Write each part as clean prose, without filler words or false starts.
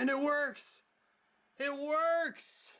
And it works! It works!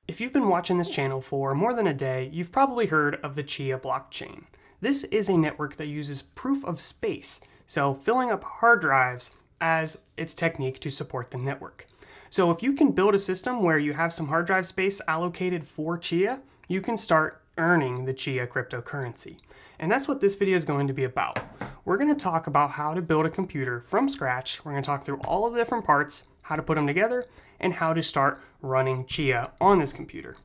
If you've been watching this channel for more than a day, you've probably heard of the Chia blockchain. This is a network that uses proof of space, so filling up hard drives as its technique to support the network. So if you can build a system where you have some hard drive space allocated for Chia, you can start earning the Chia cryptocurrency. And that's what this video is going to be about. We're going to talk about how to build a computer from scratch. We're going to talk through all of the different parts, how to put them together, and how to start running Chia on this computer.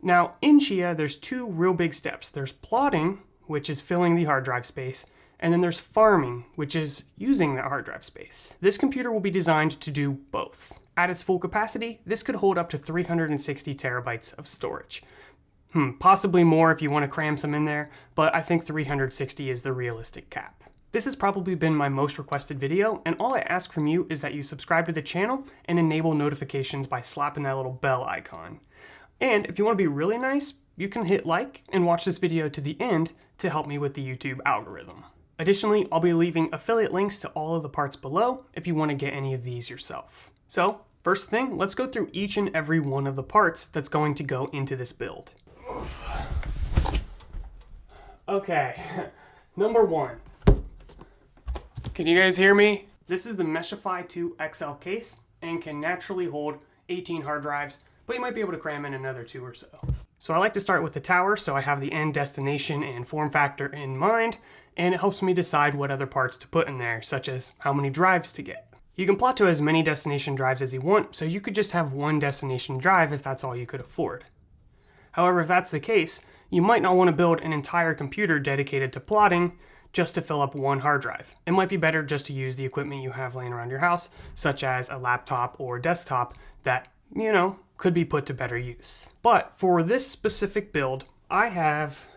Now, in Chia, there's two real big steps. There's plotting, which is filling the hard drive space, and then there's farming, which is using that hard drive space. This computer will be designed to do both. At its full capacity, this could hold up to 360 terabytes of storage. Possibly more if you want to cram some in there, but I think 360 is the realistic cap. This has probably been my most requested video, and all I ask from you is that you subscribe to the channel and enable notifications by slapping that little bell icon. And if you want to be really nice, you can hit like and watch this video to the end to help me with the YouTube algorithm. Additionally, I'll be leaving affiliate links to all of the parts below if you want to get any of these yourself. So, first thing, let's go through each and every one of the parts that's going to go into this build. Okay, number one. Can you guys hear me? This is the Meshify 2 XL case and can naturally hold 18 hard drives, but you might be able to cram in another 2 or so. So I like to start with the tower so I have the end destination and form factor in mind, and it helps me decide what other parts to put in there, such as how many drives to get. You can plot to as many destination drives as you want, so you could just have one destination drive if that's all you could afford. However, if that's the case, you might not want to build an entire computer dedicated to plotting just to fill up one hard drive. It might be better just to use the equipment you have laying around your house, such as a laptop or desktop that, could be put to better use. But for this specific build, I have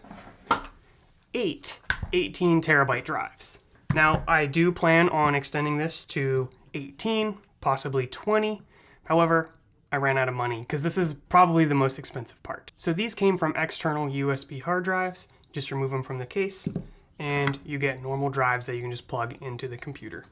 8 18 terabyte drives. Now, I do plan on extending this to 18, possibly 20. However, I ran out of money because this is probably the most expensive part. So these came from external USB hard drives. Just remove them from the case and you get normal drives that you can just plug into the computer.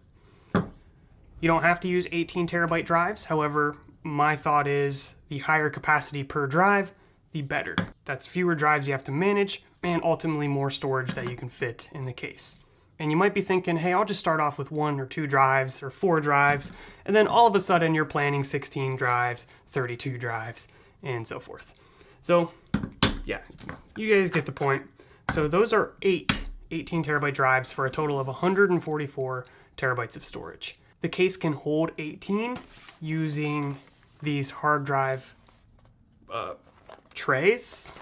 You don't have to use 18 terabyte drives. However, my thought is the higher capacity per drive, the better. That's fewer drives you have to manage and ultimately more storage that you can fit in the case. And you might be thinking, hey, I'll just start off with 1 or 2 drives or 4 drives, and then all of a sudden you're planning 16 drives, 32 drives, and so forth. So yeah, you guys get the point. So those are 8 18 terabyte drives for a total of 144 terabytes of storage. The case can hold 18 using these hard drive trays.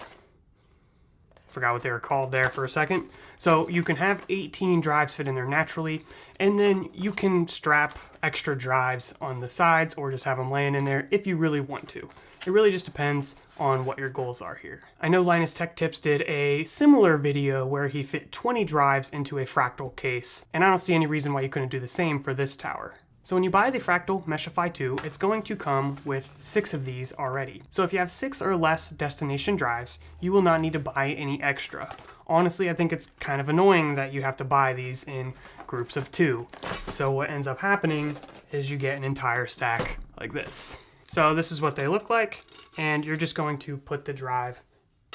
Forgot what they were called there for a second. So you can have 18 drives fit in there naturally, and then you can strap extra drives on the sides or just have them laying in there if you really want to. It really just depends on what your goals are here. I know Linus Tech Tips did a similar video where he fit 20 drives into a fractal case, and I don't see any reason why you couldn't do the same for this tower. So when you buy the Fractal Meshify 2, it's going to come with 6 of these already. So if you have 6 or less destination drives, you will not need to buy any extra. Honestly, I think it's kind of annoying that you have to buy these in groups of 2. So what ends up happening is you get an entire stack like this. So this is what they look like, and you're just going to put the drive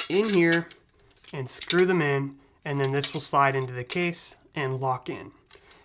in here and screw them in, and then this will slide into the case and lock in.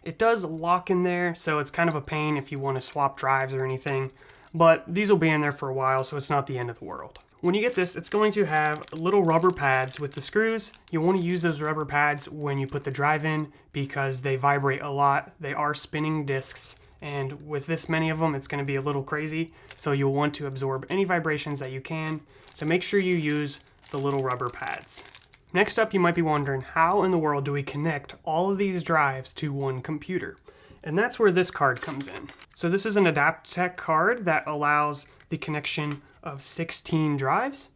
It does lock in there, so it's kind of a pain if you want to swap drives or anything, but these will be in there for a while, so it's not the end of the world. When you get this, it's going to have little rubber pads with the screws. You'll want to use those rubber pads when you put the drive in because they vibrate a lot. They are spinning discs, and with this many of them, it's going to be a little crazy, so you'll want to absorb any vibrations that you can, so make sure you use the little rubber pads. Next up, you might be wondering, how in the world do we connect all of these drives to one computer? And that's where this card comes in. So this is an Adaptec card that allows the connection of 16 drives,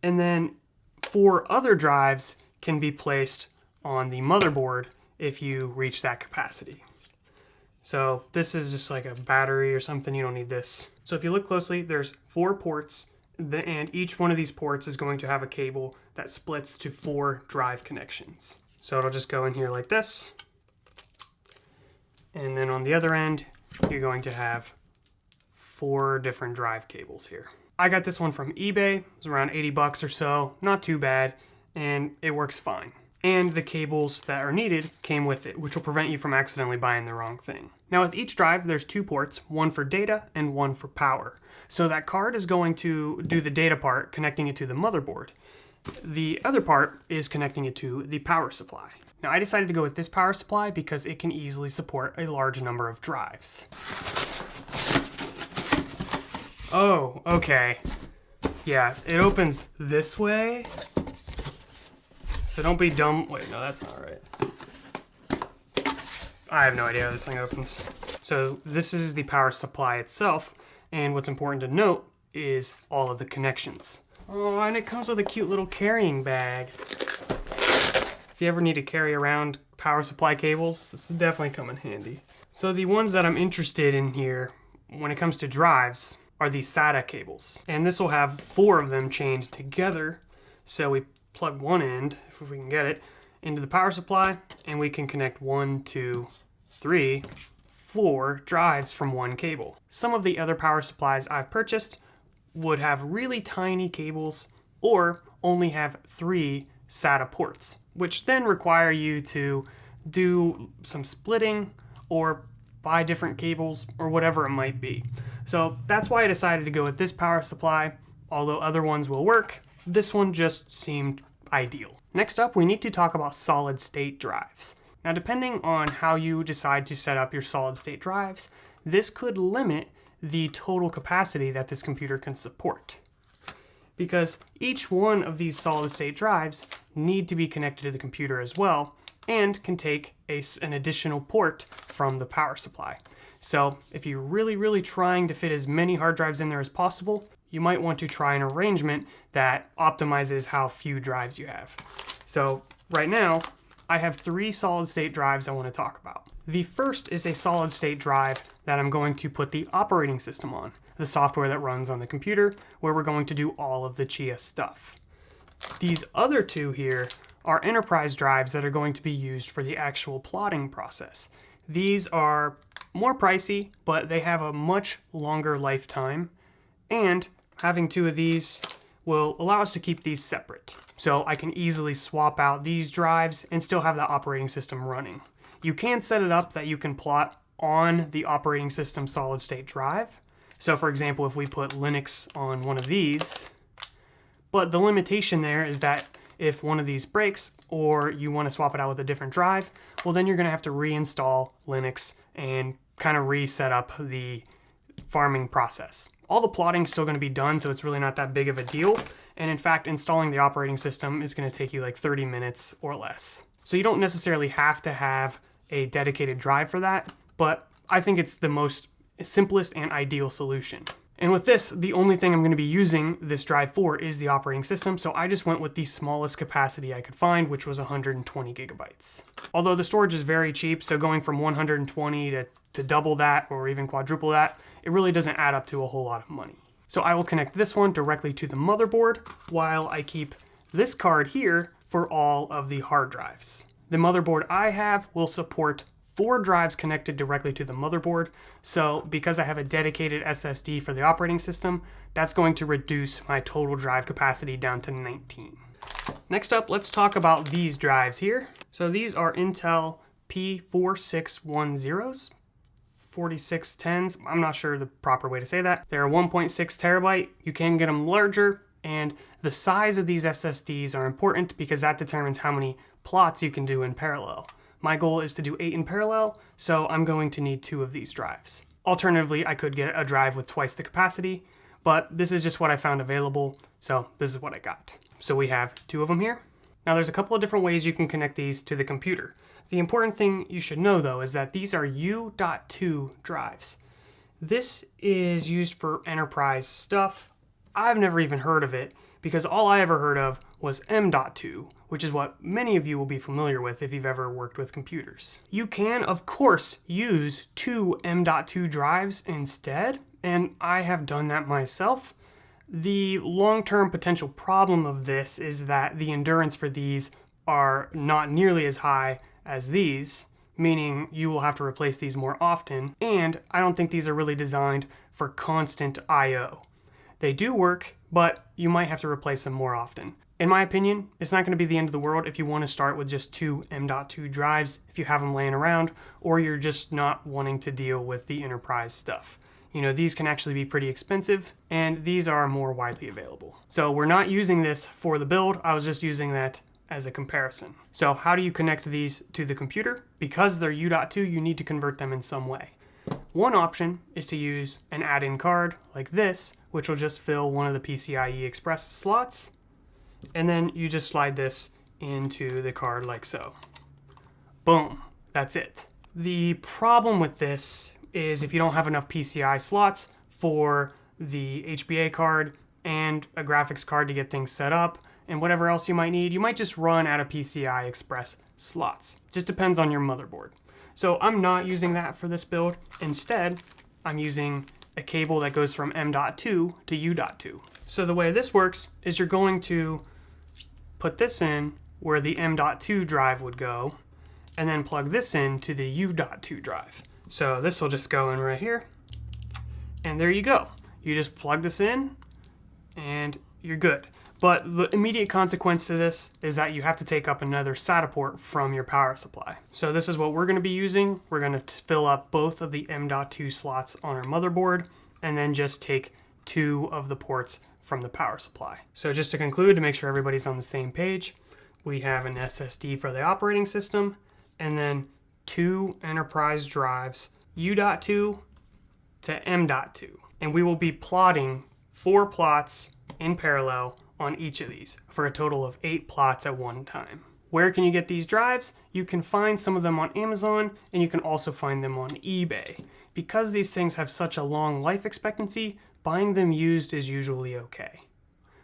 and then 4 other drives can be placed on the motherboard if you reach that capacity. So this is just like a battery or something, you don't need this. So if you look closely, there's 4 ports, and each one of these ports is going to have a cable that splits to 4 drive connections. So it'll just go in here like this. And then on the other end, you're going to have 4 different drive cables here. I got this one from eBay. It was around 80 bucks or so, not too bad, and it works fine. And the cables that are needed came with it, which will prevent you from accidentally buying the wrong thing. Now with each drive, there's 2 ports, one for data and one for power. So that card is going to do the data part, connecting it to the motherboard. The other part is connecting it to the power supply. Now I decided to go with this power supply because it can easily support a large number of drives. Oh, okay. Yeah, it opens this way. So don't be dumb. Wait, no, that's not right. I have no idea how this thing opens. So this is the power supply itself. And what's important to note is all of the connections. Oh, and it comes with a cute little carrying bag. If you ever need to carry around power supply cables, this will definitely come in handy. So the ones that I'm interested in here, when it comes to drives, are these SATA cables. And this will have 4 of them chained together. So we plug one end, if we can get it, into the power supply, and we can connect 1, 2, 3, 4 drives from one cable. Some of the other power supplies I've purchased would have really tiny cables or only have 3 SATA ports, which then require you to do some splitting or buy different cables or whatever it might be. So that's why I decided to go with this power supply. Although other ones will work, this one just seemed ideal. Next up, we need to talk about solid state drives. Now, depending on how you decide to set up your solid state drives, this could limit the total capacity that this computer can support. Because each one of these solid state drives need to be connected to the computer as well, and can take an additional port from the power supply. So if you're really trying to fit as many hard drives in there as possible, you might want to try an arrangement that optimizes how few drives you have. So right now, I have 3 solid state drives I want to talk about. The first is a solid state drive that I'm going to put the operating system on, the software that runs on the computer, where we're going to do all of the Chia stuff. These other 2 here are enterprise drives that are going to be used for the actual plotting process. These are more pricey, but they have a much longer lifetime, and having 2 of these will allow us to keep these separate. So I can easily swap out these drives and still have the operating system running. You can set it up that you can plot on the operating system solid state drive. So for example, if we put Linux on one of these, but the limitation there is that if one of these breaks or you want to swap it out with a different drive, well then you're going to have to reinstall Linux and kind of reset up the farming process. All the plotting is still going to be done, so it's really not that big of a deal. And in fact, installing the operating system is going to take you like 30 minutes or less. So you don't necessarily have to have a dedicated drive for that, but I think it's the most simplest and ideal solution. And with this, the only thing I'm going to be using this drive for is the operating system, so I just went with the smallest capacity I could find, which was 120 gigabytes. Although the storage is very cheap, so going from 120 to double that or even quadruple that, it really doesn't add up to a whole lot of money. So I will connect this one directly to the motherboard while I keep this card here for all of the hard drives. The motherboard I have will support 4 drives connected directly to the motherboard. So because I have a dedicated SSD for the operating system, that's going to reduce my total drive capacity down to 19. Next up, let's talk about these drives here. So these are Intel P4610s, 4610s. I'm not sure the proper way to say that. They're 1.6 terabyte. You can get them larger, and the size of these SSDs are important because that determines how many plots you can do in parallel. My goal is to do 8 in parallel, so I'm going to need 2 of these drives. Alternatively, I could get a drive with twice the capacity, but this is just what I found available, so this is what I got. So we have 2 of them here. Now there's a couple of different ways you can connect these to the computer. The important thing you should know though is that these are U.2 drives. This is used for enterprise stuff. I've never even heard of it because all I ever heard of was M.2, which is what many of you will be familiar with if you've ever worked with computers. You can, of course, use 2 M.2 drives instead, and I have done that myself. The long-term potential problem of this is that the endurance for these are not nearly as high as these, meaning you will have to replace these more often, and I don't think these are really designed for constant I/O. They do work, but you might have to replace them more often. In my opinion, it's not going to be the end of the world if you want to start with just 2 M.2 drives if you have them laying around, or you're just not wanting to deal with the enterprise stuff. These can actually be pretty expensive, and these are more widely available. So we're not using this for the build, I was just using that as a comparison. So how do you connect these to the computer? Because they're U.2, you need to convert them in some way. One option is to use an add-in card like this, which will just fill one of the PCIe Express slots, and then you just slide this into the card like so. Boom, that's it. The problem with this is if you don't have enough PCI slots for the HBA card and a graphics card to get things set up and whatever else you might need, you might just run out of PCI Express slots. It just depends on your motherboard. So I'm not using that for this build. Instead, I'm using a cable that goes from M.2 to U.2. So the way this works is you're going to put this in where the M.2 drive would go, and then plug this in to the U.2 drive. So this will just go in right here, and there you go. You just plug this in, and you're good. But the immediate consequence to this is that you have to take up another SATA port from your power supply. So this is what we're going to be using. We're going to fill up both of the M.2 slots on our motherboard, and then just take 2 of the ports from the power supply. So just to conclude, to make sure everybody's on the same page, we have an SSD for the operating system, and then 2 enterprise drives, U.2 to M.2. And we will be plotting 4 plots in parallel on each of these for a total of 8 plots at one time. Where can you get these drives? You can find some of them on Amazon, and you can also find them on eBay. Because these things have such a long life expectancy, buying them used is usually okay.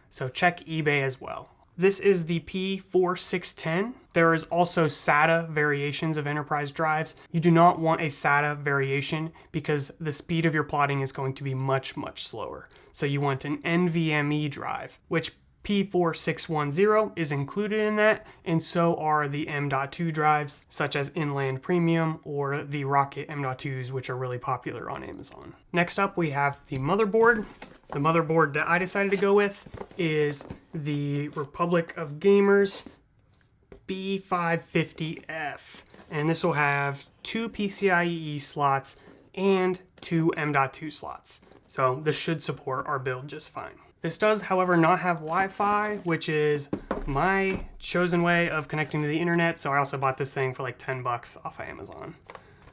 So check eBay as well. This is the P4610. There is also SATA variations of enterprise drives. You do not want a SATA variation because the speed of your plotting is going to be much, much slower. So you want an NVMe drive, which P4610 is included in that, and so are the M.2 drives, such as Inland Premium or the Rocket M.2s, which are really popular on Amazon. Next up, we have the motherboard. The motherboard that I decided to go with is the Republic of Gamers B550F, and this will have 2 PCIe slots and 2 M.2 slots. So this should support our build just fine. This does, however, not have Wi-Fi, which is my chosen way of connecting to the internet. So I also bought this thing for like 10 bucks off of Amazon.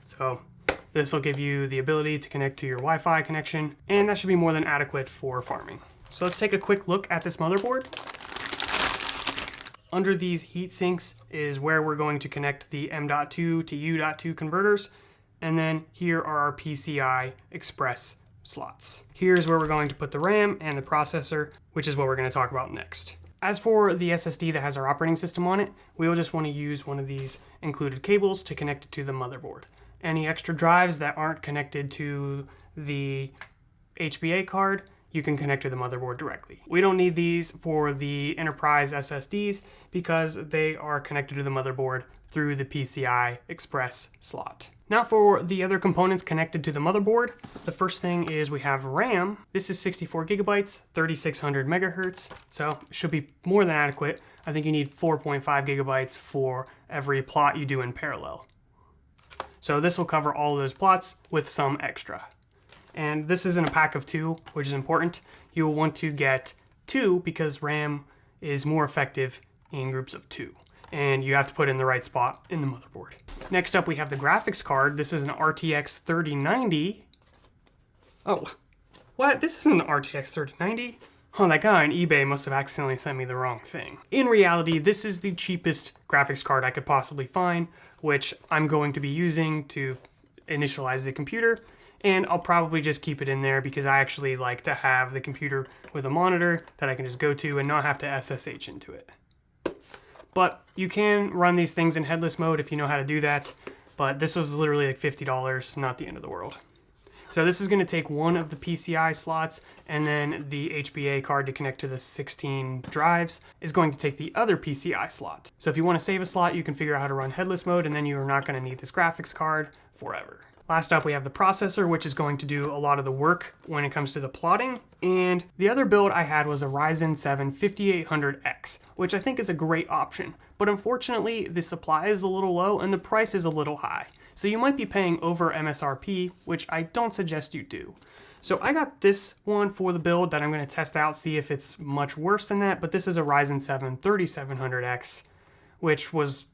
So this will give you the ability to connect to your Wi-Fi connection, and that should be more than adequate for farming. So let's take a quick look at this motherboard. Under these heat sinks is where we're going to connect the M.2 to U.2 converters, and then here are our PCI Express slots. Here's where we're going to put the RAM and the processor, which is what we're going to talk about next. As for the SSD that has our operating system on it, we will just want to use one of these included cables to connect it to the motherboard. Any extra drives that aren't connected to the HBA card, you can connect to the motherboard directly. We don't need these for the enterprise SSDs because they are connected to the motherboard through the PCI Express slot. Now for the other components connected to the motherboard, the first thing is we have RAM. This is 64 gigabytes, 3600 megahertz, so it should be more than adequate. I think you need 4.5 gigabytes for every plot you do in parallel. So this will cover all of those plots with some extra. And this is in a pack of 2, which is important. You will want to get 2 because RAM is more effective in groups of 2. And you have to put it in the right spot in the motherboard. Next up, we have the graphics card. This is an RTX 3090. Oh, what? This isn't an RTX 3090? Oh, that guy on eBay must have accidentally sent me the wrong thing. In reality, this is the cheapest graphics card I could possibly find, which I'm going to be using to initialize the computer. And I'll probably just keep it in there because I actually like to have the computer with a monitor that I can just go to and not have to SSH into it. But you can run these things in headless mode if you know how to do that. But this was literally like $50, not the end of the world. So this is going to take one of the PCI slots, and then the HBA card to connect to the 16 drives is going to take the other PCI slot. So if you want to save a slot, you can figure out how to run headless mode, and then you're not going to need this graphics card forever. Last up, we have the processor, which is going to do a lot of the work when it comes to the plotting. And the other build I had was a Ryzen 7 5800X, which I think is a great option. But unfortunately, the supply is a little low and the price is a little high. So you might be paying over MSRP, which I don't suggest you do. So I got this one for the build that I'm going to test out, see if it's much worse than that. But this is a Ryzen 7 3700X, which was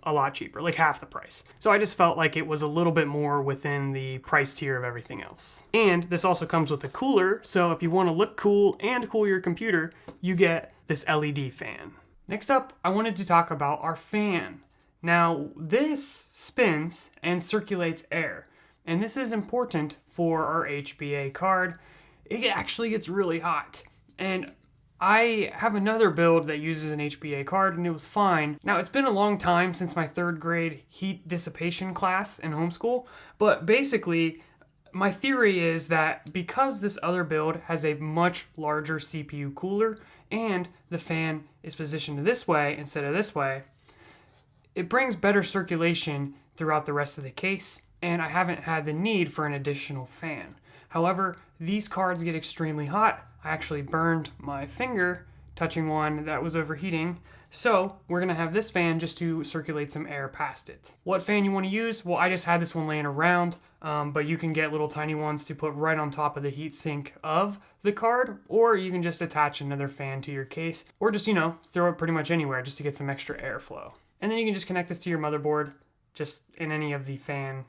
a lot cheaper, like half the price. So I just felt like it was a little bit more within the price tier of everything else. And this also comes with a cooler, so if you want to look cool and cool your computer, you get this LED fan. Next up, I wanted to talk about our fan. Now, this spins and circulates air, and this is important for our HBA card. It actually gets really hot, and I have another build that uses an HBA card and it was fine. Now, it's been a long time since my 3rd grade heat dissipation class in homeschool, but basically my theory is that because this other build has a much larger CPU cooler and the fan is positioned this way instead of this way, it brings better circulation throughout the rest of the case, and I haven't had the need for an additional fan. However, these cards get extremely hot. I actually burned my finger touching one that was overheating. So we're gonna have this fan just to circulate some air past it. What fan you wanna use? Well, I just had this one laying around, but you can get little tiny ones to put right on top of the heatsink of the card, or you can just attach another fan to your case, or just, throw it pretty much anywhere just to get some extra airflow. And then you can just connect this to your motherboard, just in any of the fan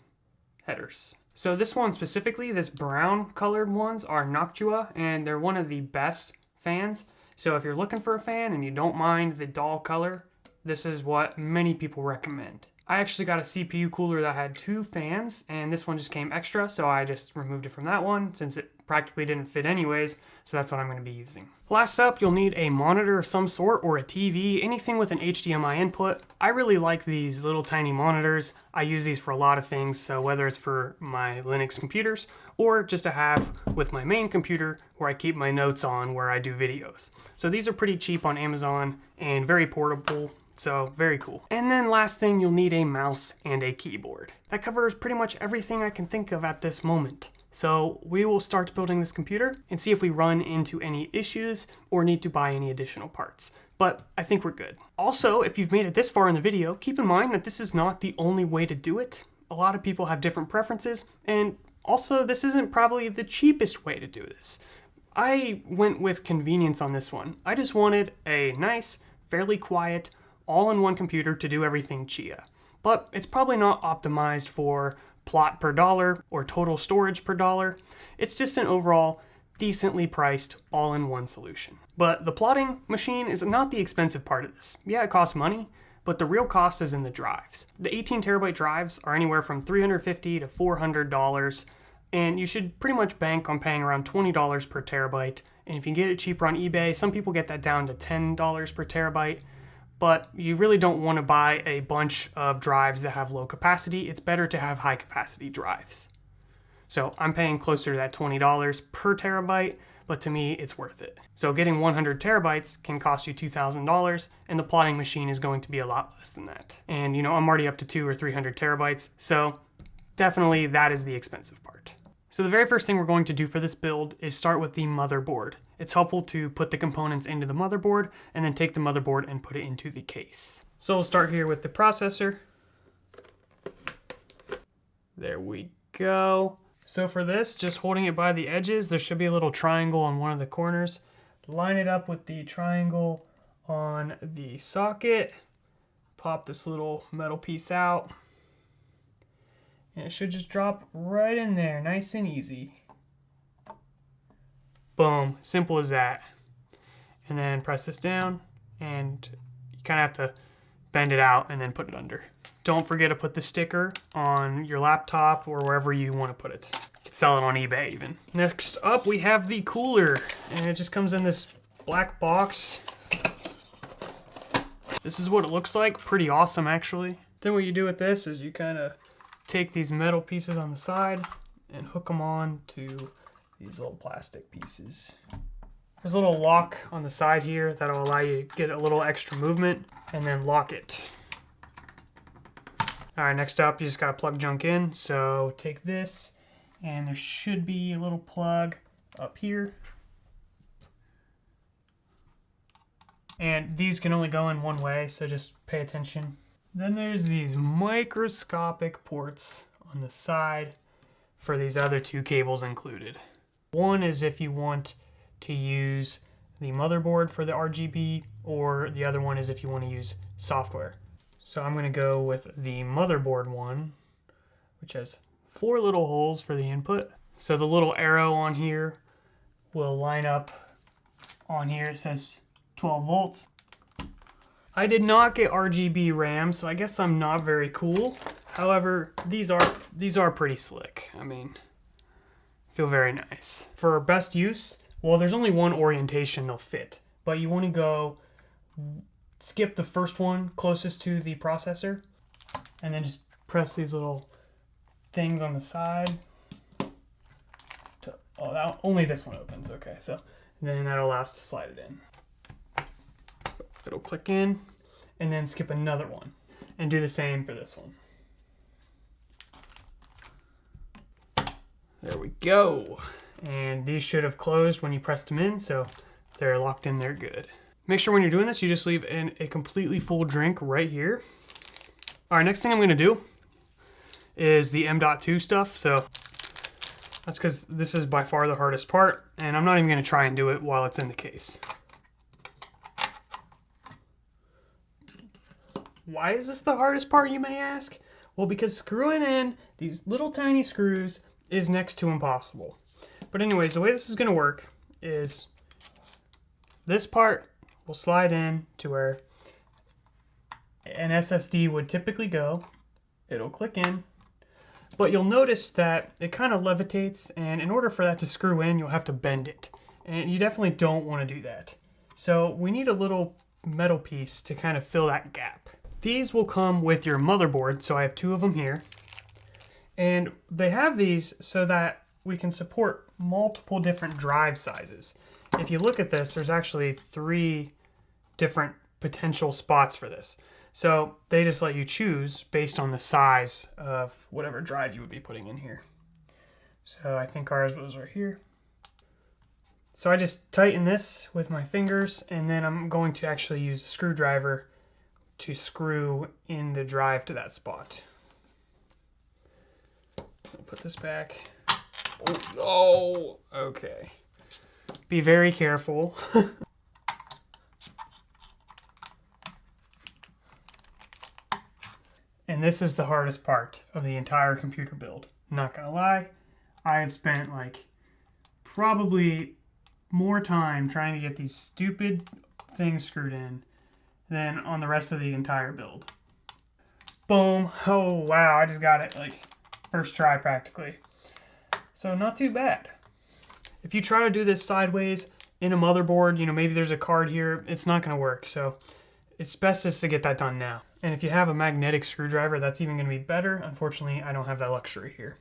headers. So this one specifically, this brown colored ones are Noctua, and they're one of the best fans. So if you're looking for a fan and you don't mind the dull color, this is what many people recommend. I actually got a CPU cooler that had 2 fans, and this one just came extra, so I just removed it from that one since it practically didn't fit anyways, so that's what I'm going to be using. Last up, you'll need a monitor of some sort or a TV, anything with an HDMI input. I really like these little tiny monitors. I use these for a lot of things, so whether it's for my Linux computers or just to have with my main computer where I keep my notes on where I do videos. So these are pretty cheap on Amazon and very portable. So very cool. And then last thing, you'll need a mouse and a keyboard. That covers pretty much everything I can think of at this moment. So we will start building this computer and see if we run into any issues or need to buy any additional parts. But I think we're good. Also, if you've made it this far in the video, keep in mind that this is not the only way to do it. A lot of people have different preferences, and also this isn't probably the cheapest way to do this. I went with convenience on this one. I just wanted a nice, fairly quiet, all-in-one computer to do everything Chia. But it's probably not optimized for plot per dollar or total storage per dollar. It's just an overall decently priced all-in-one solution. But the plotting machine is not the expensive part of this. Yeah, it costs money, but the real cost is in the drives. The 18 terabyte drives are anywhere from $350 to $400, and you should pretty much bank on paying around $20 per terabyte. And if you get it cheaper on eBay, some people get that down to $10 per terabyte. But you really don't want to buy a bunch of drives that have low capacity. It's better to have high capacity drives. So I'm paying closer to that $20 per terabyte, but to me, it's worth it. So getting 100 terabytes can cost you $2,000, and the plotting machine is going to be a lot less than that. And I'm already up to 200 or 300 terabytes, so definitely that is the expensive part. So the very first thing we're going to do for this build is start with the motherboard. It's helpful to put the components into the motherboard and then take the motherboard and put it into the case. So we'll start here with the processor. There we go. So for this, just holding it by the edges, there should be a little triangle on one of the corners. Line it up with the triangle on the socket. Pop this little metal piece out. And it should just drop right in there, nice and easy. Boom, simple as that. And then press this down, and you kind of have to bend it out and then put it under. Don't forget to put the sticker on your laptop or wherever you want to put it. You can sell it on eBay even. Next up, we have the cooler, and it just comes in this black box. This is what it looks like, pretty awesome actually. Then what you do with this is you kind of take these metal pieces on the side and hook them on to these little plastic pieces. There's a little lock on the side here that'll allow you to get a little extra movement, and then lock it. All right, next up, you just gotta plug junk in. So take this, and there should be a little plug up here. And these can only go in one way, so just pay attention. Then there's these microscopic ports on the side for these other two cables included. One is if you want to use the motherboard for the RGB, or the other one is if you want to use software. So I'm going to go with the motherboard one, which has 4 little holes for the input. So the little arrow on here will line up on here. It says 12 volts. I did not get RGB RAM, so I guess I'm not very cool. However, these are pretty slick. I mean, feel very nice. For best use, well, there's only one orientation they'll fit, but you want to go skip the first one closest to the processor, and then just press these little things on the side. Only this one opens, okay, so then that'll allow us to slide it in. It'll click in, and then skip another one, and do the same for this one. There we go. And these should have closed when you pressed them in, so they're locked in there good. Make sure when you're doing this, you just leave in a completely full drink right here. All right, next thing I'm gonna do is the M.2 stuff. So that's because this is by far the hardest part, and I'm not even gonna try and do it while it's in the case. Why is this the hardest part, you may ask? Well, because screwing in these little tiny screws is next to impossible. But anyways, the way this is gonna work is this part will slide in to where an SSD would typically go. It'll click in, but you'll notice that it kind of levitates, and in order for that to screw in, you'll have to bend it. And you definitely don't want to do that. So we need a little metal piece to kind of fill that gap. These will come with your motherboard, so I have 2 of them here. And they have these so that we can support multiple different drive sizes. If you look at this, there's actually 3 different potential spots for this. So they just let you choose based on the size of whatever drive you would be putting in here. So I think ours was right here. So I just tighten this with my fingers, and then I'm going to actually use a screwdriver to screw in the drive to that spot. I'll put this back. Oh, no. Okay. Be very careful. And this is the hardest part of the entire computer build. Not gonna lie, I have spent like probably more time trying to get these stupid things screwed in than on the rest of the entire build. Boom. Oh wow, I just got it like first try practically. So not too bad. If you try to do this sideways in a motherboard, you know, maybe there's a card here, it's not gonna work. So it's best just to get that done now. And if you have a magnetic screwdriver, that's even gonna be better. Unfortunately, I don't have that luxury here.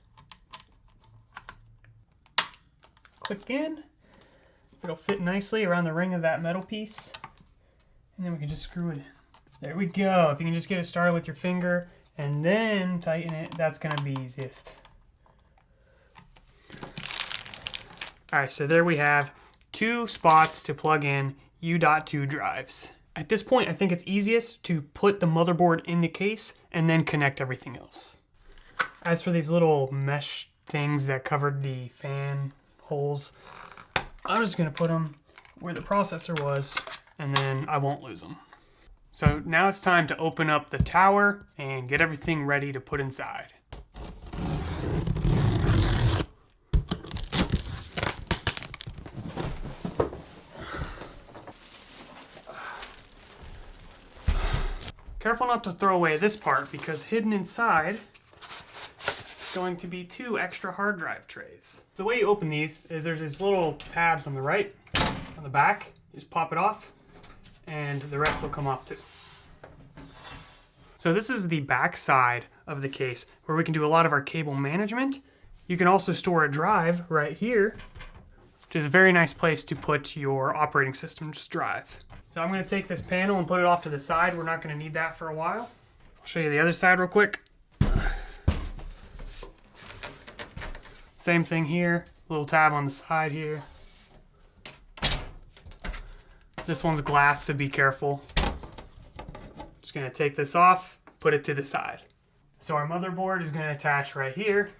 Click in. It'll fit nicely around the ring of that metal piece. And then we can just screw it in. There we go. If you can just get it started with your finger and then tighten it, that's gonna be easiest. All right, so there we have 2 spots to plug in U.2 drives. At this point, I think it's easiest to put the motherboard in the case and then connect everything else. As for these little mesh things that covered the fan holes, I'm just gonna put them where the processor was, and then I won't lose them. So now it's time to open up the tower and get everything ready to put inside. Careful not to throw away this part, because hidden inside is going to be 2 extra hard drive trays. The way you open these is there's these little tabs on the right, on the back. You just pop it off, and the rest will come off too. So this is the back side of the case where we can do a lot of our cable management You can also store a drive right here, which is a very nice place to put your operating system's drive. So I'm going to take this panel and put it off to the side. We're not going to need that for a while. I'll show you the other side real quick. Same thing here, little tab on the side here. This one's glass, so be careful. Just gonna take this off, put it to the side. So our motherboard is gonna attach right here,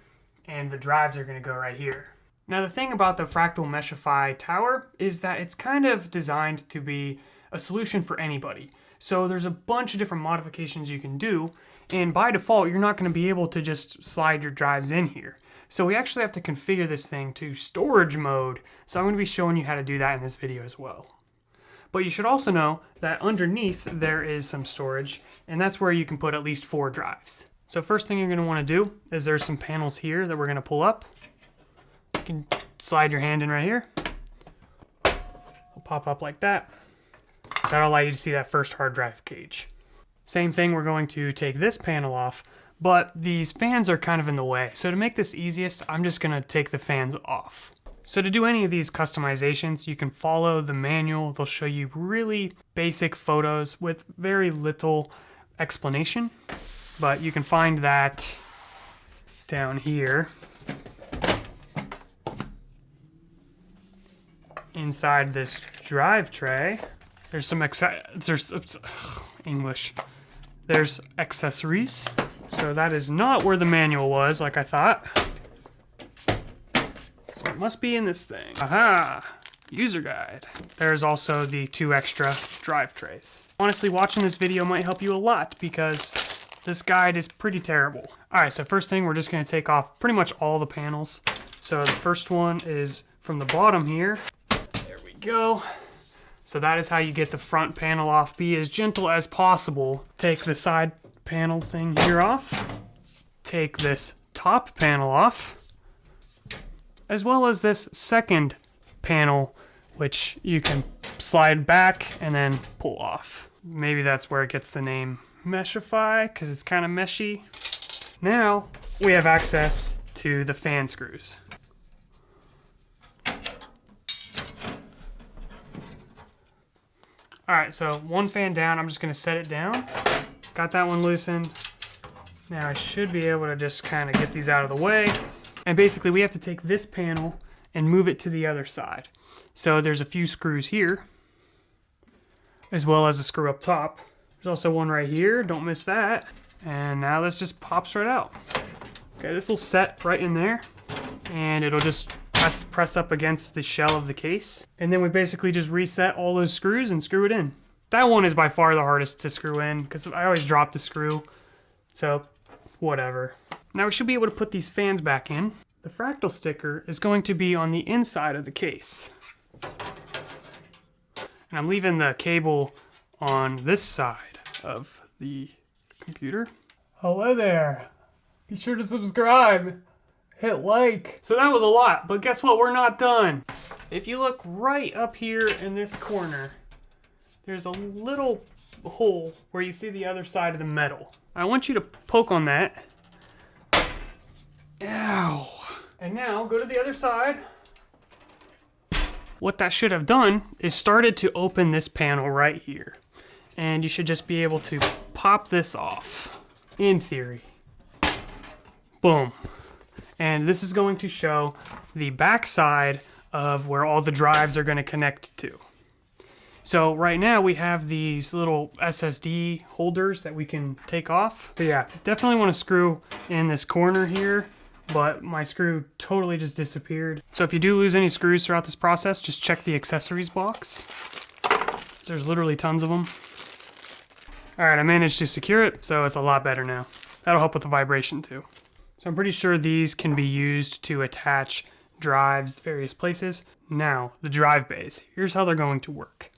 and the drives are gonna go right here. Now the thing about the Fractal Meshify tower is that it's kind of designed to be a solution for anybody. So there's a bunch of different modifications you can do, and by default, you're not gonna be able to just slide your drives in here. So we actually have to configure this thing to storage mode. So I'm gonna be showing you how to do that in this video as well. But you should also know that underneath there is some storage, and that's where you can put at least 4 drives. So first thing you're gonna wanna do is there's some panels here that we're gonna pull up. You can slide your hand in right here. It'll pop up like that. That'll allow you to see that first hard drive cage. Same thing, we're going to take this panel off, but these fans are kind of in the way. So to make this easiest, I'm just gonna take the fans off. So to do any of these customizations, you can follow the manual. They'll show you really basic photos with very little explanation, but you can find that down here inside this drive tray. There's some There's accessories. So that is not where the manual was, like I thought. So it must be in this thing. Aha! User guide. There's also the 2 extra drive trays. Honestly, watching this video might help you a lot because this guide is pretty terrible. Alright, so first thing, we're just going to take off pretty much all the panels. So the first one is from the bottom here. There we go. So that is how you get the front panel off. Be as gentle as possible. Take the side panel thing here off. Take this top panel off, as well as this second panel, which you can slide back and then pull off. Maybe that's where it gets the name Meshify, because it's kind of meshy. Now we have access to the fan screws. All right, so one fan down, I'm just gonna set it down. Got that one loosened. Now I should be able to just kind of get these out of the way. And basically we have to take this panel and move it to the other side. So there's a few screws here, as well as a screw up top. There's also one right here, don't miss that. And now this just pops right out. Okay, this will set right in there, and it'll just press up against the shell of the case. And then we basically just reset all those screws and screw it in. That one is by far the hardest to screw in, because I always drop the screw, so whatever. Now we should be able to put these fans back in. The Fractal sticker is going to be on the inside of the case. And I'm leaving the cable on this side of the computer. Hello there. Be sure to subscribe. Hit like. So that was a lot, but guess what? We're not done. If you look right up here in this corner, there's a little hole where you see the other side of the metal. I want you to poke on that. Ow. And now go to the other side. What that should have done is started to open this panel right here. And you should just be able to pop this off, in theory. Boom. And this is going to show the back side of where all the drives are going to connect to. So right now we have these little SSD holders that we can take off. So yeah, definitely want to screw in this corner here, but my screw totally just disappeared. So if you do lose any screws throughout this process, just check the accessories box. There's literally tons of them. All right, I managed to secure it, so it's a lot better now. That'll help with the vibration too. So I'm pretty sure these can be used to attach drives various places. Now, the drive bays. Here's how they're going to work.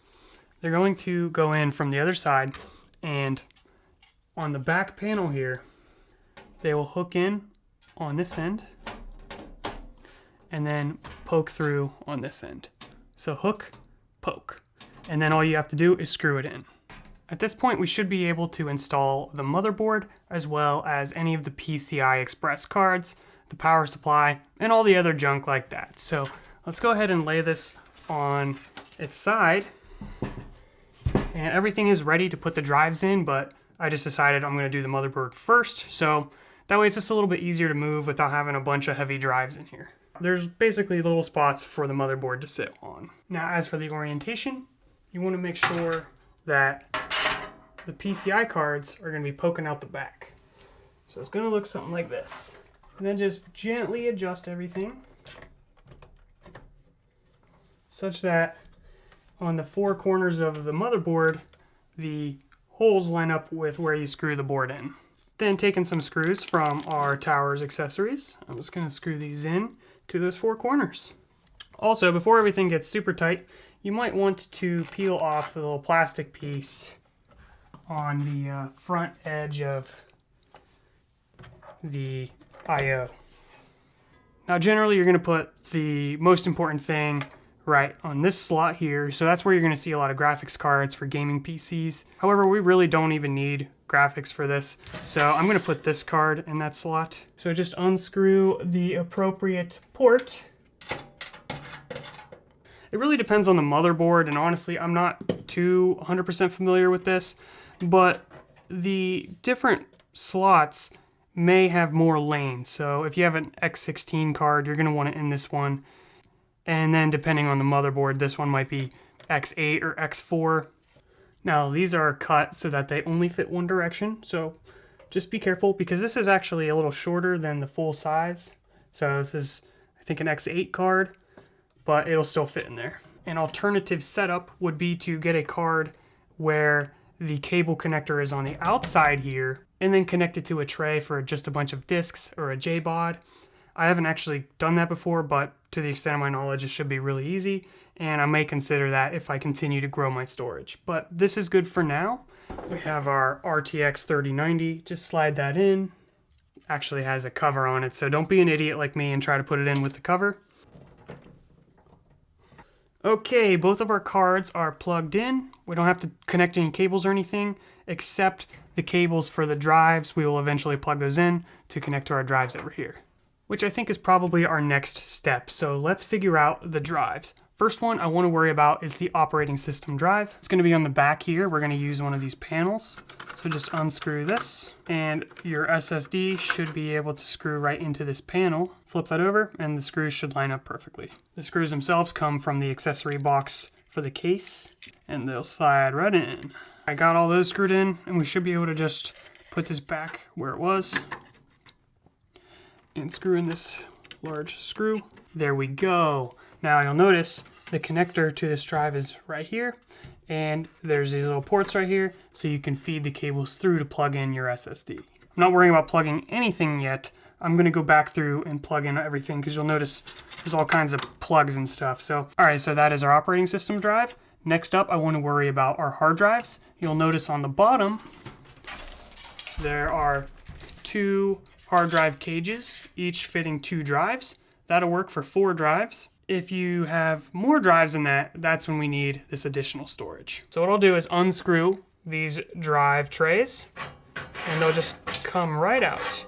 They're going to go in from the other side, and on the back panel here, they will hook in on this end and then poke through on this end. So hook, poke, and then all you have to do is screw it in. At this point, we should be able to install the motherboard as well as any of the PCI Express cards the power supply, and all the other junk like that. So let's go ahead and lay this on its side. And everything is ready to put the drives in, but I just decided I'm going to do the motherboard first. So that way it's just a little bit easier to move without having a bunch of heavy drives in here. There's basically little spots for the motherboard to sit on. Now, as for the orientation, you want to make sure that the PCI cards are going to be poking out the back. So it's going to look something like this. And then just gently adjust everything such that on the four corners of the motherboard, the holes line up with where you screw the board in. Then taking some screws from our Towers accessories, I'm just going to screw these in to those four corners. Also, before everything gets super tight, you might want to peel off the little plastic piece on the front edge of the I/O. Now generally you're going to put the most important thing right on this slot here, so that's where you're going to see a lot of graphics cards for gaming PCs. However, we really don't even need graphics for this, so I'm going to put this card in that slot. So just unscrew the appropriate port. It really depends on the motherboard, and honestly I'm not too 100% familiar with this, but the different slots may have more lanes. So if you have an X16 card, you're going to want it in this one. And then depending on the motherboard, this one might be X8 or X4. Now these are cut so that they only fit one direction. So just be careful because this is actually a little shorter than the full size. So this is, I think, an X8 card, but it'll still fit in there. An alternative setup would be to get a card where the cable connector is on the outside here and then connect it to a tray for just a bunch of discs or a JBOD. I haven't actually done that before, but to the extent of my knowledge, it should be really easy, and I may consider that if I continue to grow my storage. But this is good for now. We have our RTX 3090, just slide that in. Actually has a cover on it, so don't be an idiot like me and try to put it in with the cover. Okay, both of our cards are plugged in. We don't have to connect any cables or anything, except the cables for the drives. We will eventually plug those in to connect to our drives over here, which I think is probably our next step. So let's figure out the drives. First one I want to worry about is the operating system drive. It's going to be on the back here. We're going to use one of these panels. So just unscrew this, and your SSD should be able to screw right into this panel. Flip that over, and the screws should line up perfectly. The screws themselves come from the accessory box for the case, and they'll slide right in. I got all those screwed in, and we should be able to just put this back where it was and screw in this large screw. There we go. Now you'll notice the connector to this drive is right here, and there's these little ports right here so you can feed the cables through to plug in your SSD. I'm not worrying about plugging anything yet. I'm gonna go back through and plug in everything because you'll notice there's all kinds of plugs and stuff. So, all right, so that is our operating system drive. Next up, I want to worry about our hard drives. You'll notice on the bottom, there are two hard drive cages, each fitting 2 drives. That'll work for 4 drives. If you have more drives than that, that's when we need this additional storage. So what I'll do is unscrew these drive trays, and they'll just come right out,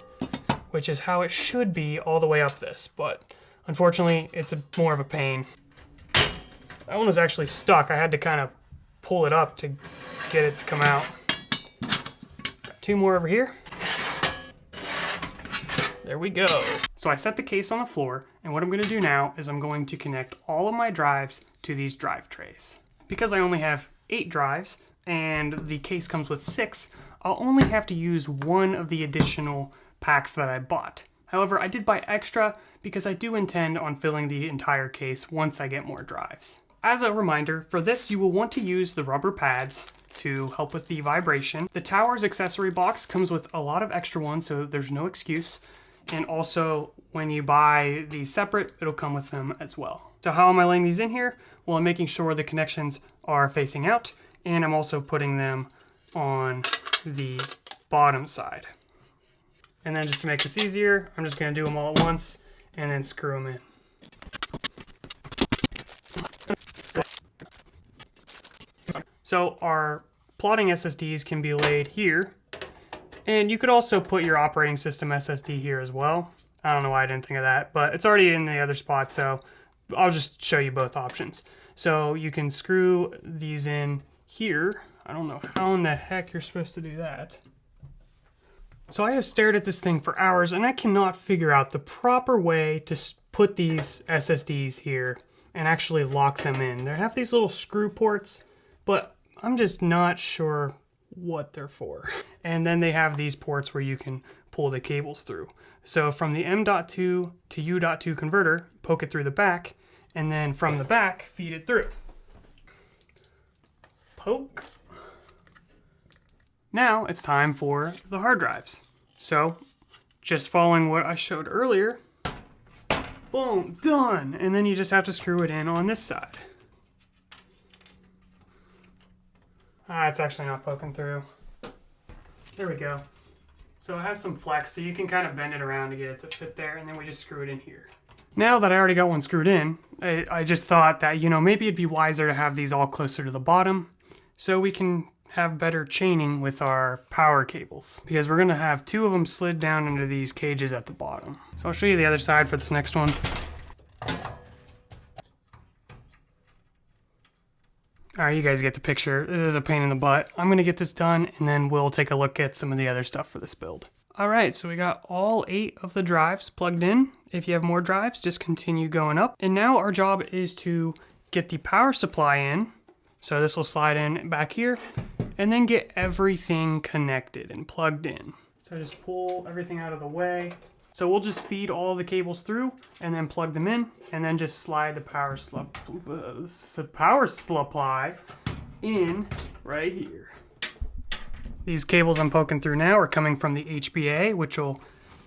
which is how it should be all the way up this, but unfortunately, it's more of a pain. That one was actually stuck. I had to kind of pull it up to get it to come out. Got 2 more over here. There we go. So I set the case on the floor, and what I'm going to do now is I'm going to connect all of my drives to these drive trays. Because I only have 8 drives, and the case comes with 6, I'll only have to use one of the additional packs that I bought. However, I did buy extra because I do intend on filling the entire case once I get more drives. As a reminder, for this you will want to use the rubber pads to help with the vibration. The Towers accessory box comes with a lot of extra ones, so there's no excuse. And also, when you buy these separate, it'll come with them as well. So how am I laying these in here? Well, I'm making sure the connections are facing out, and I'm also putting them on the bottom side. And then just to make this easier, I'm just going to do them all at once and then screw them in. So our plotting SSDs can be laid here, and you could also put your operating system SSD here as well. I don't know why I didn't think of that, but it's already in the other spot, so I'll just show you both options. So you can screw these in here. I don't know how in the heck you're supposed to do that. So I have stared at this thing for hours and I cannot figure out the proper way to put these SSDs here and actually lock them in. They have these little screw ports, but I'm just not sure what they're for. And then they have these ports where you can pull the cables through. So from the M.2 to U.2 converter, poke it through the back, and then from the back, feed it through. Poke. Now it's time for the hard drives. So just following what I showed earlier, boom, done. And then you just have to screw it in on this side. It's actually not poking through. There we go. So it has some flex, so you can kind of bend it around to get it to fit there, and then we just screw it in here. Now that I already got one screwed in, I just thought that, maybe it'd be wiser to have these all closer to the bottom so we can have better chaining with our power cables, because we're going to have 2 of them slid down into these cages at the bottom. So I'll show you the other side for this next one. All right, you guys get the picture. This is a pain in the butt. I'm gonna get this done and then we'll take a look at some of the other stuff for this build. All right, so we got all 8 of the drives plugged in. If you have more drives, just continue going up. And now our job is to get the power supply in. So this will slide in back here and then get everything connected and plugged in. So just pull everything out of the way. So we'll just feed all the cables through and then plug them in and then just slide the power supply in right here. These cables I'm poking through now are coming from the HBA, which will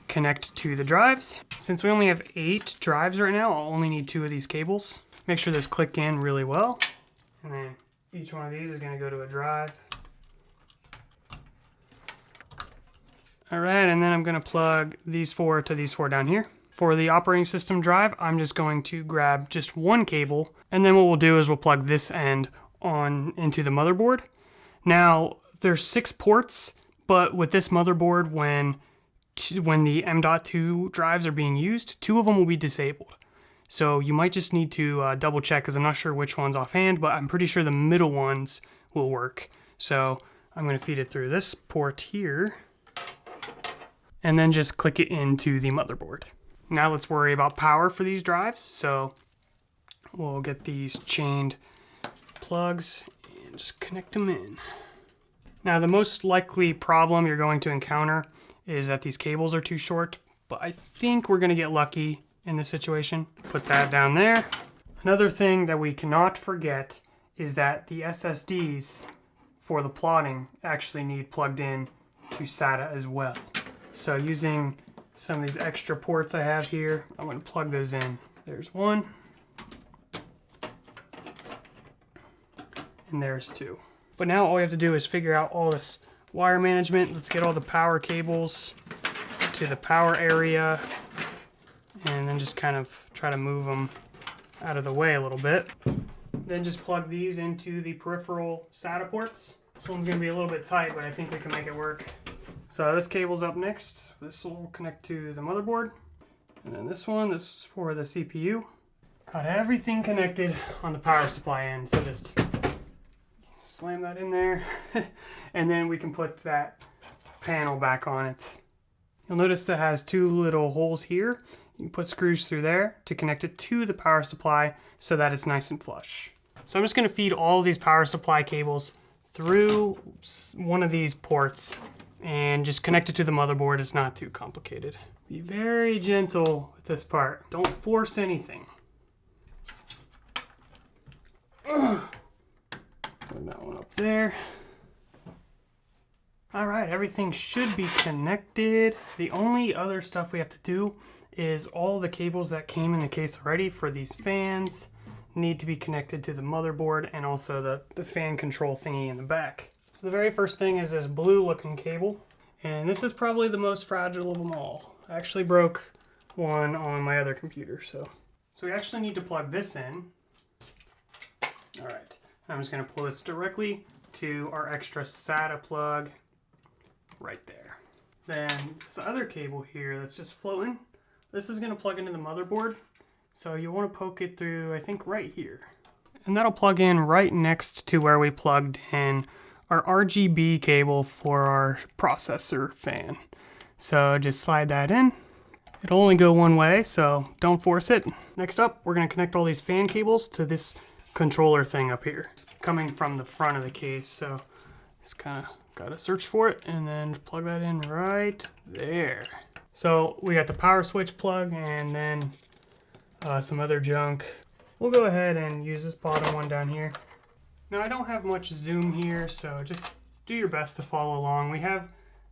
connect to the drives. Since we only have 8 drives right now, I'll only need 2 of these cables. Make sure those click in really well. And then each one of these is gonna go to a drive. All right, and then I'm gonna plug these 4 to these 4 down here. For the operating system drive, I'm just going to grab just 1 cable, and then what we'll do is we'll plug this end on into the motherboard. Now, there's 6 ports, but with this motherboard, when the M.2 drives are being used, 2 of them will be disabled. So you might just need to double check, because I'm not sure which one's offhand, but I'm pretty sure the middle ones will work. So I'm gonna feed it through this port here, and then just click it into the motherboard. Now let's worry about power for these drives. So we'll get these chained plugs and just connect them in. Now the most likely problem you're going to encounter is that these cables are too short, but I think we're gonna get lucky in this situation. Put that down there. Another thing that we cannot forget is that the SSDs for the plotting actually need plugged in to SATA as well. So using some of these extra ports I have here, I'm going to plug those in. There's 1. And there's 2. But now all we have to do is figure out all this wire management. Let's get all the power cables to the power area and then just kind of try to move them out of the way a little bit. Then just plug these into the peripheral SATA ports. This one's going to be a little bit tight, but I think we can make it work. So this cable's up next. This will connect to the motherboard. And then this is for the CPU. Got everything connected on the power supply end. So just slam that in there. And then we can put that panel back on it. You'll notice that it has 2 little holes here. You can put screws through there to connect it to the power supply so that it's nice and flush. So I'm just gonna feed all these power supply cables through one of these ports and just connect it to the motherboard. It's not too complicated. Be very gentle with this part. Don't force anything. Put that one up there. All right, everything should be connected. The only other stuff we have to do is all the cables that came in the case already for these fans need to be connected to the motherboard and also the fan control thingy in the back. So the very first thing is this blue looking cable, and this is probably the most fragile of them all. I actually broke one on my other computer, so we actually need to plug this in. All right, I'm just gonna pull this directly to our extra SATA plug right there. Then this other cable here that's just floating, This is going to plug into the motherboard. So you'll want to poke it through, I think, right here. And that'll plug in right next to where we plugged in our RGB cable for our processor fan. So just slide that in. It'll only go one way, so don't force it. Next up, we're going to connect all these fan cables to this controller thing up here, coming from the front of the case. So just kind of got to search for it and then plug that in right there. So we got the power switch plug and then some other junk. We'll go ahead and use this bottom one down here. Now I don't have much zoom here, so just do your best to follow along. We have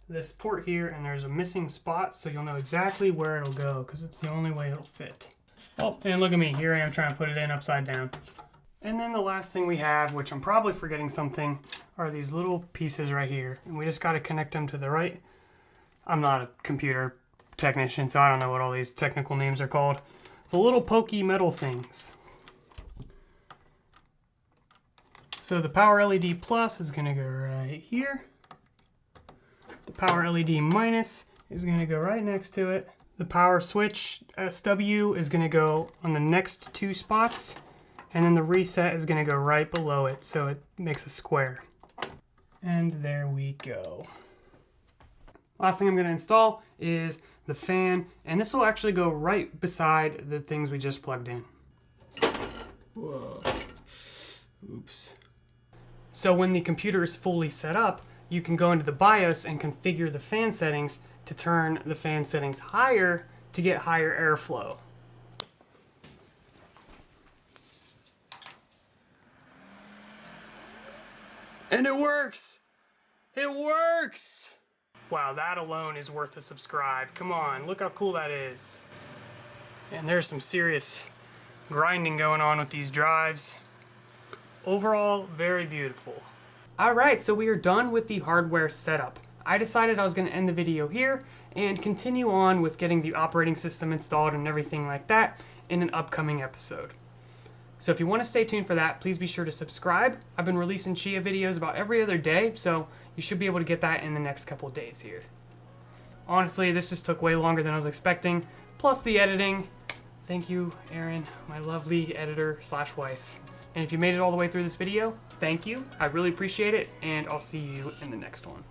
this port here and there's a missing spot, so you'll know exactly where it'll go because it's the only way it'll fit. Oh, and look at me, here I am trying to put it in upside down. And then the last thing we have, which I'm probably forgetting something, are these little pieces right here. And we just got to connect them to the right. I'm not a computer technician, so I don't know what all these technical names are called. The little pokey metal things. So the power LED plus is going to go right here. The power LED minus is going to go right next to it. The power switch SW is going to go on the next two spots. And then the reset is going to go right below it, so it makes a square. And there we go. Last thing I'm going to install is the fan, and this will actually go right beside the things we just plugged in. Whoa. Oops. So when the computer is fully set up, you can go into the BIOS and configure the fan settings to turn the fan settings higher to get higher airflow. And it works! It works! Wow, that alone is worth a subscribe. Come on, look how cool that is. And there's some serious grinding going on with these drives. Overall, very beautiful. Alright, so we are done with the hardware setup. I decided I was going to end the video here and continue on with getting the operating system installed and everything like that in an upcoming episode. So if you want to stay tuned for that, please be sure to subscribe. I've been releasing Chia videos about every other day, so you should be able to get that in the next couple days here. Honestly, this just took way longer than I was expecting, plus the editing. Thank you, Erin, my lovely editor/wife. And if you made it all the way through this video, thank you. I really appreciate it, and I'll see you in the next one.